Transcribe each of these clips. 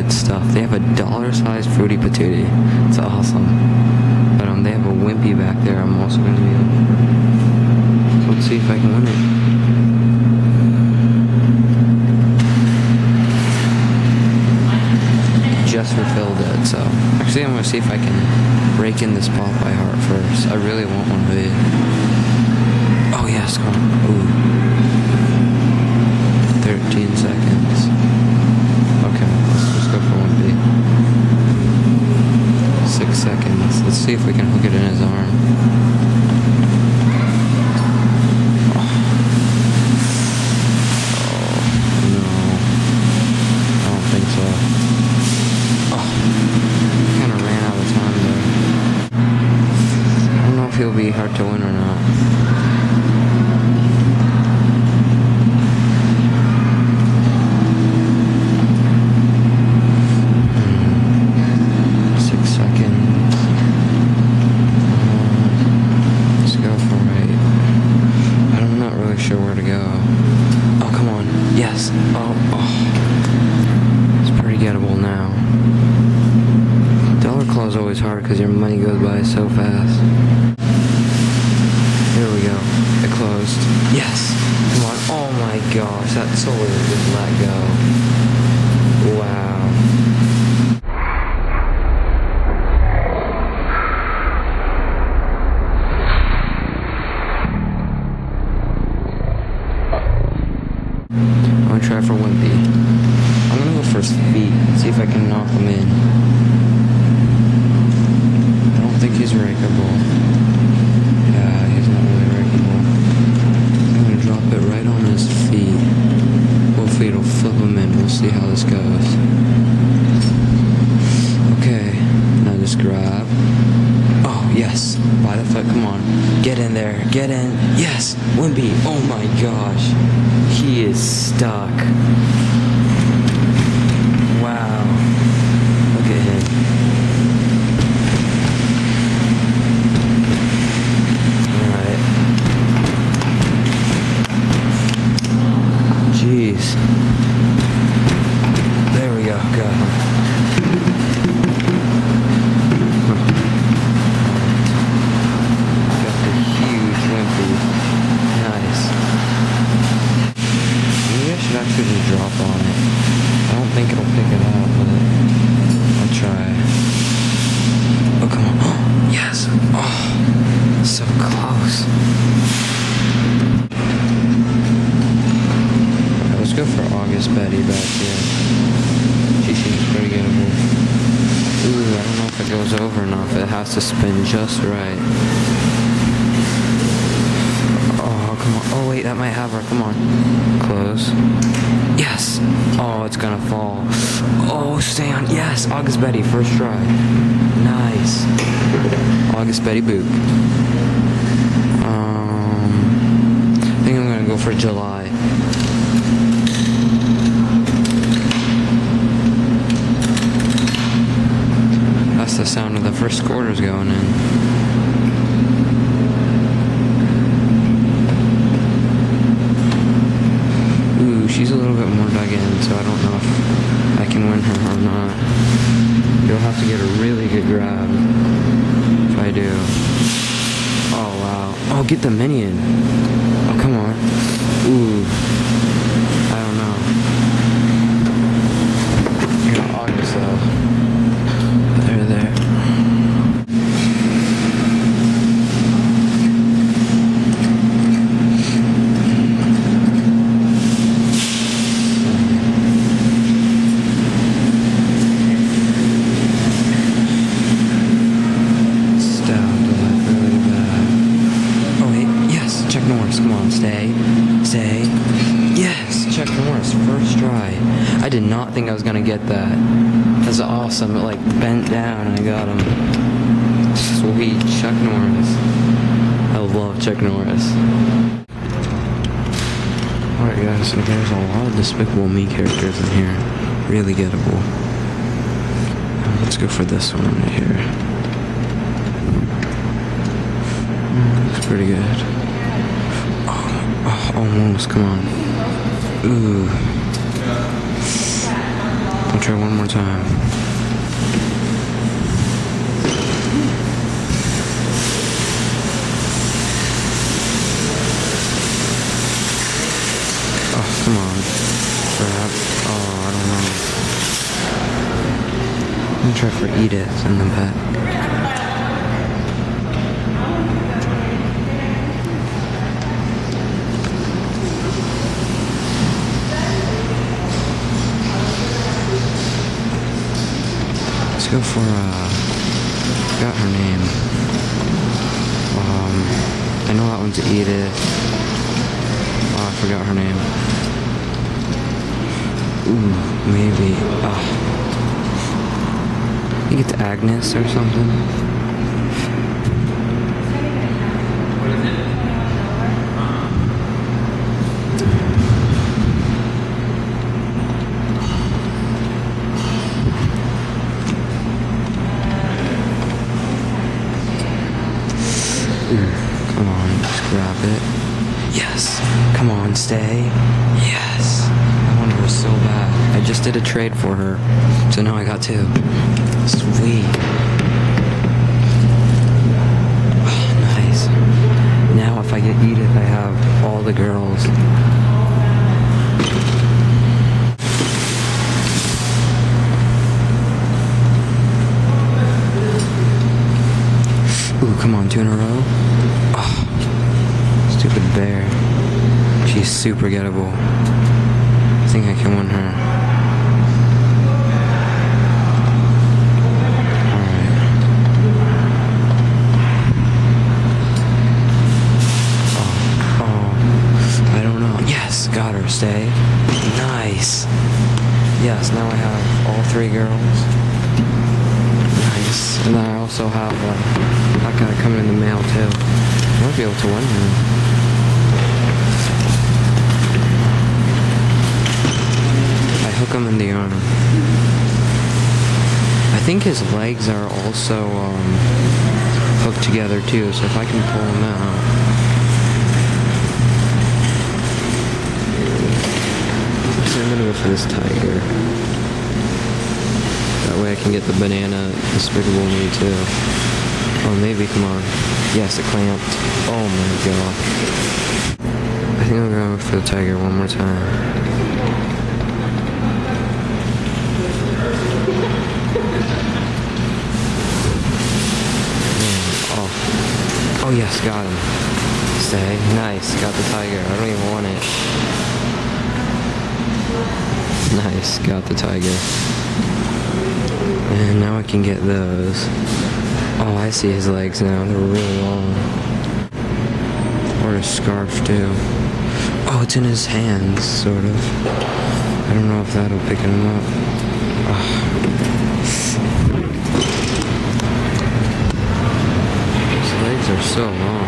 good stuff. They have a dollar-sized Fruity Patootie. It's awesome. But they have a Wimpy back there. I'm also going to be able to... Let's see if I can win it. Just refilled it, so... Actually, I'm going to see if I can break in this Pop by Heart first. I really want one of these. Oh, yes, come on. Ooh. 13 seconds. Okay, let's just go for 1B. 6 seconds. Let's see if we can hook it in his arm. Oh, no. I don't think so. Oh, kind of ran out of time there. I don't know if he'll be hard to win or not. Because your money goes by so fast. Here we go. It closed. Yes! Come on. Oh my gosh, that totally just let go. Wow. I'm gonna try for Wimpy. I'm gonna go for his feet. See if I can knock him in. I think he's rakeable. Yeah, he's not really rakeable. I'm gonna drop it right on his feet. Hopefully it'll flip him in. We'll see how this goes. Okay, now just grab. Oh, yes. By the foot, come on. Get in there. Get in. Yes! Wimpy. Oh my gosh. He is stuck. Wow. Look at him. Jeez. There we go. Got him. Got the huge Wimpy. Nice. Maybe I should actually just drop on it. I don't think it'll pick it up, but I'll try. Oh, come on. Oh, yes. Oh, so close. Let's go for August Betty back here. She seems pretty gettable. Ooh, I don't know if it goes over or not, but it has to spin just right. Oh, come on. Oh, wait, that might have her. Come on. Close. Yes! Oh, it's gonna fall. Oh, stay on. Yes! August Betty, first try. Nice. August Betty Boop. I think I'm gonna go for July. That's the sound of the first quarters going in. Ooh, she's a little bit more dug in, so I don't know if I can win her or not. You'll have to get a really good grab if I do. Oh, wow. Oh, get the minion. Oh, come on. Ooh. I don't know. You're not August, though. There. Stabbed like really bad. Oh wait, yes, check Norris, come on, stay. Yes, check Norris, first try. I did not think I was gonna get that. That's awesome. It like bent down and I got him. Sweet. Chuck Norris. I love Chuck Norris. Alright guys, so there's a lot of Despicable Me characters in here. Really gettable. Let's go for this one right here. Looks pretty good. Oh, almost. Come on. Ooh. I'll Try one more time. Oh, come on. Crap. Oh, I don't know. I'm gonna try for Edith in the back. Let's go for, got her name. I know that one's Edith. Oh, I forgot her name. Ooh, maybe, I think it's Agnes or something. Come on, just grab it. Yes. Come on, stay. Yes. I want her so bad. I just did a trade for her, so now I got two. Sweet. Oh, nice. Now if I get Edith, I have all the girls. Ooh, come on, 2 in a row. Oh, stupid bear. She's super gettable. I think I can win her. Alright. Oh, I don't know. Yes, got her. Stay. Nice. Yes, now I have all 3 girls. Nice. And then I also have, that guy coming in the mail too. I might be able to win him. I hook him in the arm. I think his legs are also hooked together too, so if I can pull him out. So I'm gonna go for this tiger. That way I can get the banana Despicable Me too. Oh, maybe, come on. Yes, it clamped. Oh my god. I think I'm gonna go for the tiger one more time. Oh. Oh yes, got him. Stay. Nice, got the tiger. I don't even want it. Nice, got the tiger. And now I can get those. Oh, I see his legs now. They're really long. Or his scarf, too. Oh, it's in his hands, sort of. I don't know if that'll pick him up. Oh. His legs are so long.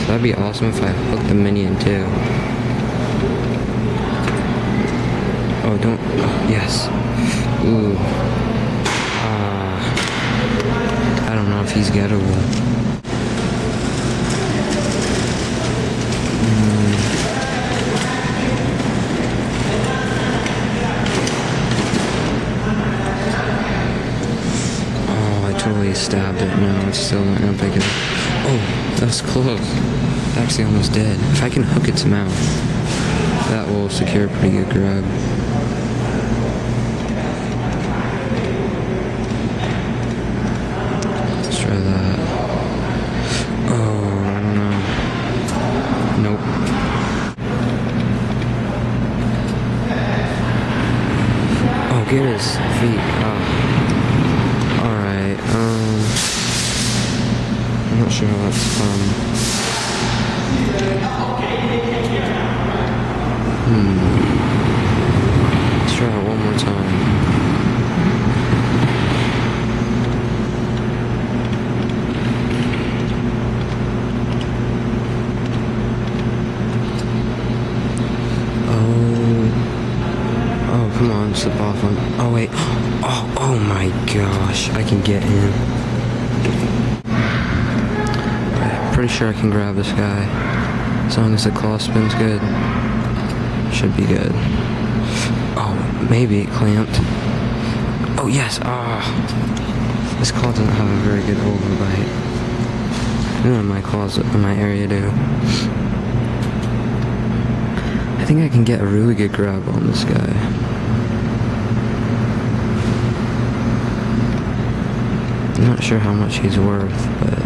That'd be awesome if I hooked the minion too. Oh, don't. Oh, yes. Ooh. I don't know if he's gettable. Oh, I totally stabbed it. No, it's still not gonna pick it up. Oh, that's close. Actually almost dead. If I can hook its mouth, that will secure a pretty good grab. Let's try that. Oh, I don't know. Nope. Oh, get his feet. Oh. Alright, I'm not sure how that's fun. Let's try it one more time. Oh, come on, slip off on. Oh, wait. Oh my gosh, I can get him. Pretty sure I can grab this guy. As long as the claw spin's good. Should be good. Oh, maybe it clamped. Oh, yes. Ah. This claw doesn't have a very good hold and bite. None of my claws in my area do. I think I can get a really good grab on this guy. I'm not sure how much he's worth, but...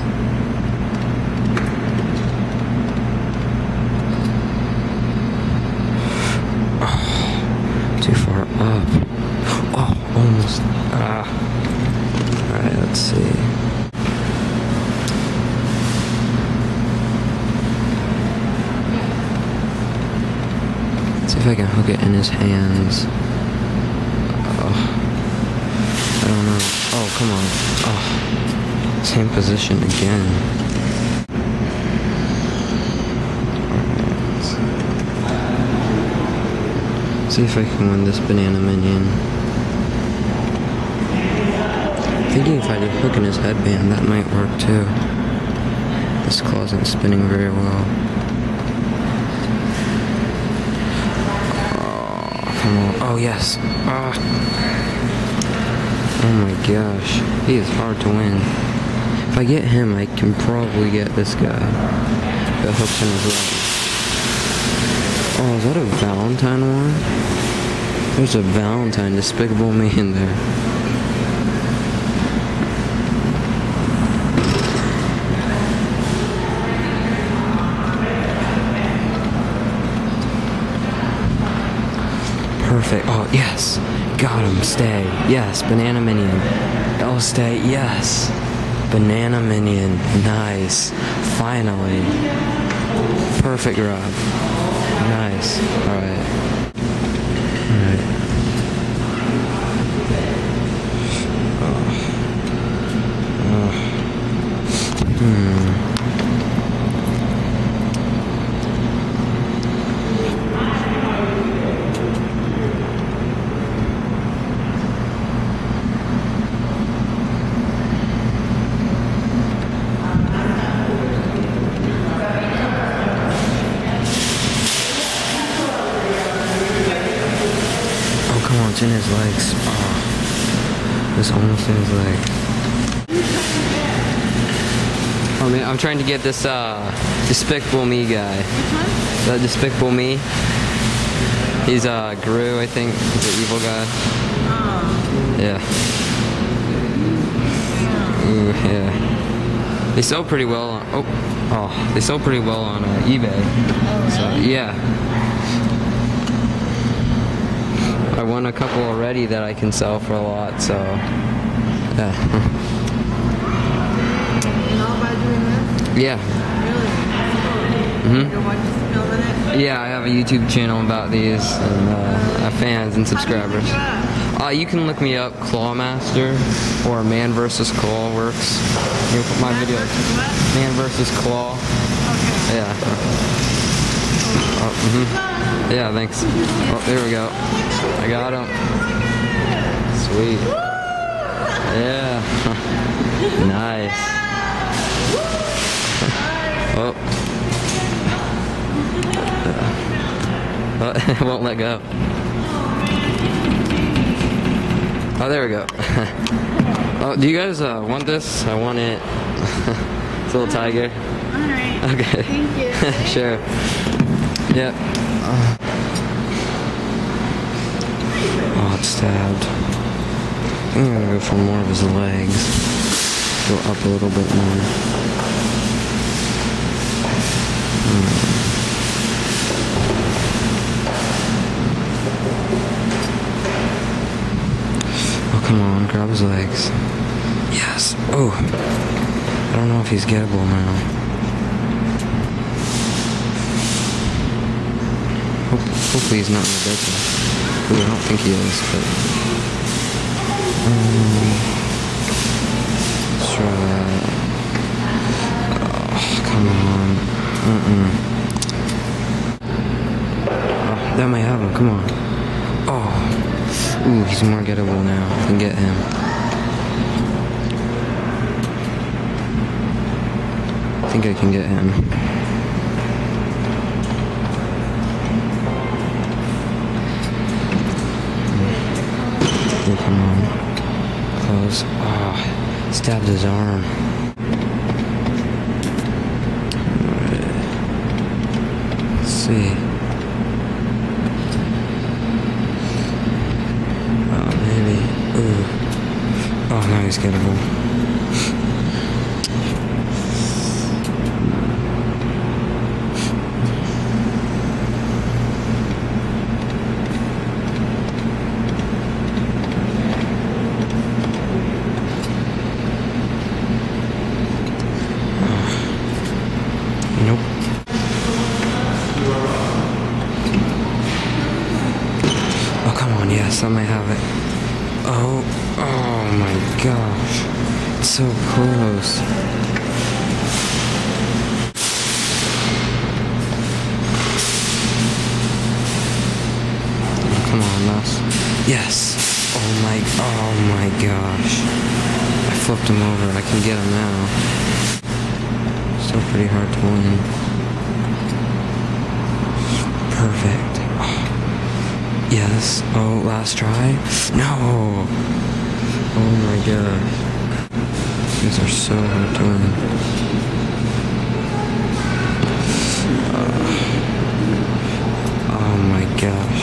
Oh, too far up. Oh, almost. Ah. Alright, let's see. Let's see if I can hook it in his hands. Oh. I don't know. Oh, come on. Oh. Same position again. Alright. See if I can win this banana minion. Thinking if I did hook in his headband, that might work too. This claw isn't spinning very well. Oh, come on. Oh, yes. Ah. Oh my gosh. He is hard to win. If I get him, I can probably get this guy. That hooks in his leg. Oh, is that a Valentine one? There's a Valentine Despicable Me in there. Perfect. Oh, yes. Got him. Stay. Yes. Banana minion. Oh, stay. Yes. Banana minion. Nice. Finally. Perfect grab. Nice. Alright. Alright. It's in his legs. Oh. It's almost in his leg. Oh man, I'm trying to get this Despicable Me guy. Which one? The Despicable Me. He's Gru, I think. He's an evil guy. Oh. Yeah. Ooh, yeah. They sell pretty well on they sell pretty well on eBay. Oh, really? So yeah. I won a couple already that I can sell for a lot, so yeah. You know about doing this? Yeah. Really? You're watching film in it? Yeah, I have a YouTube channel about these, and I have fans and subscribers. You can look me up, Clawmaster, or Man vs. Claw works. You can put my video. Man vs. Claw. Okay. Yeah. Oh, yeah, thanks. Oh, there we go. I got him. Sweet. Yeah. Nice. Oh. Oh, it won't let go. Oh, there we go. Oh, do you guys want this? I want it. It's a little tiger. Alright. Okay. Thank you. Sure. Yep. Oh, it's stabbed. I think I'm gonna go for more of his legs. Go up a little bit more. Oh, come on, grab his legs. Yes. Oh. I don't know if he's gettable now. Hopefully he's not in the business. Ooh, I don't think he is, but... let's try that. Oh, come on. Oh, that might have him, come on. Oh. Ooh, he's more gettable now. I can get him. think I can get him. Okay, come on. Close. Ah, oh, stabbed his arm. Let's see. Oh, maybe. Ooh. Oh, now he's gettable. Nope. Oh, come on, yes, I might have it. Oh my gosh. It's so close. Oh, come on, Mouse. Yes. Oh my gosh. I flipped him over. I can get him now. Still pretty hard to win. Perfect. Oh. Yes. Oh, last try? No! Oh my gosh. These are so hard to win. Oh my gosh.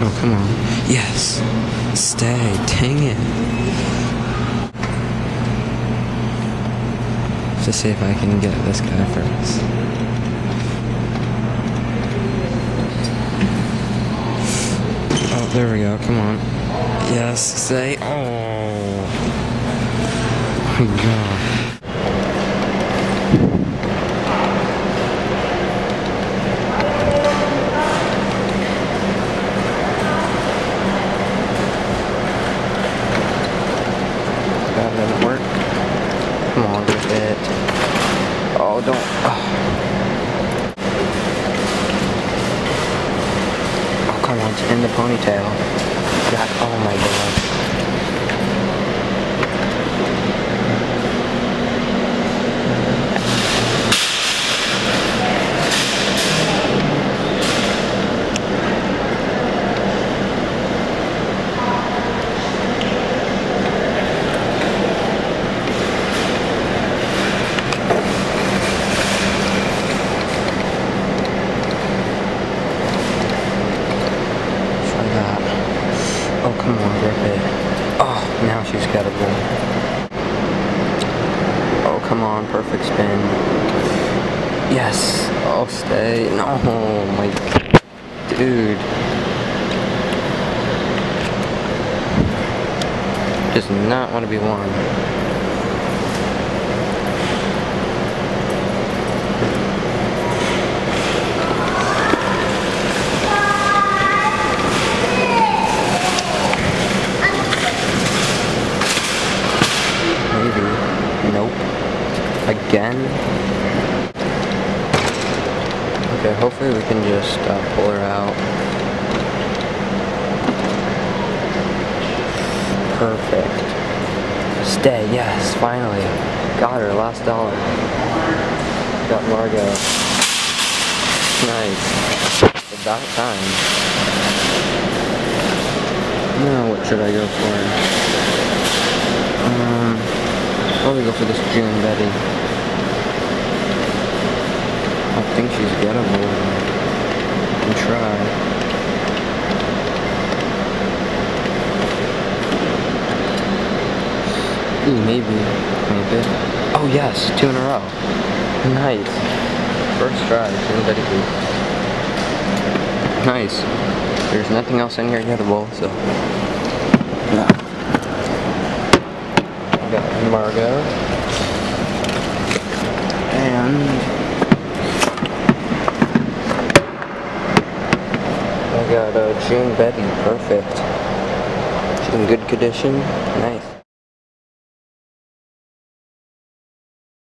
Oh, come on. Yes. Stay. Dang it. To see if I can get this guy first. Oh, there we go. Come on. Yes. Stay. Oh. My God. That didn't work. Come on, get it. Oh, don't. Oh, come on, it's in the ponytail. God, oh my God. Oh, come on, grip it. Oh, now she's gettable. Oh, come on, perfect spin. Yes. Oh, stay. No, my dude. Does not want to be won. Nope. Again? Okay, hopefully we can just pull her out. Perfect. Stay, yes, finally. Got her, last dollar. Got Margo. Nice. About time. Now what should I go for? Probably go for this June Betty. I think she's gettable. Can try. Ooh, maybe. Oh yes, 2 in a row. Nice. First try, June Betty. Nice. There's nothing else in here gettable, so. Yeah. Got Margo, and I got June Betty, perfect. She's in good condition, nice.